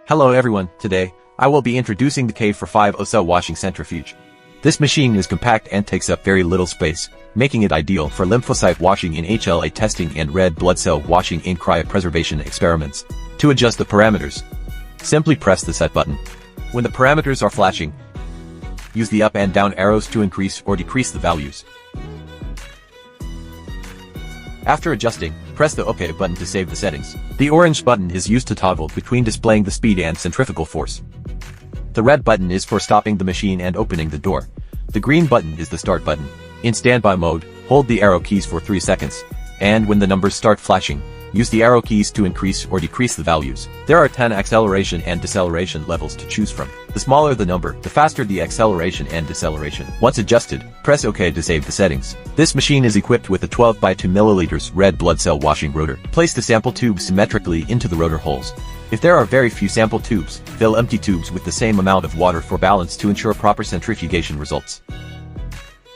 Hello everyone, today, I will be introducing the K450 cell washing centrifuge. This machine is compact and takes up very little space, making it ideal for lymphocyte washing in HLA testing and red blood cell washing in cryopreservation experiments. To adjust the parameters, simply press the set button. When the parameters are flashing, use the up and down arrows to increase or decrease the values. After adjusting, press the OK button to save the settings. The orange button is used to toggle between displaying the speed and centrifugal force. The red button is for stopping the machine and opening the door. The green button is the start button. In standby mode, hold the arrow keys for 3 seconds, and when the numbers start flashing, use the arrow keys to increase or decrease the values. There are 10 acceleration and deceleration levels to choose from. The smaller the number, the faster the acceleration and deceleration. Once adjusted, press OK to save the settings. This machine is equipped with a 12 by 2 milliliters red blood cell washing rotor. Place the sample tubes symmetrically into the rotor holes. If there are very few sample tubes, fill empty tubes with the same amount of water for balance to ensure proper centrifugation results.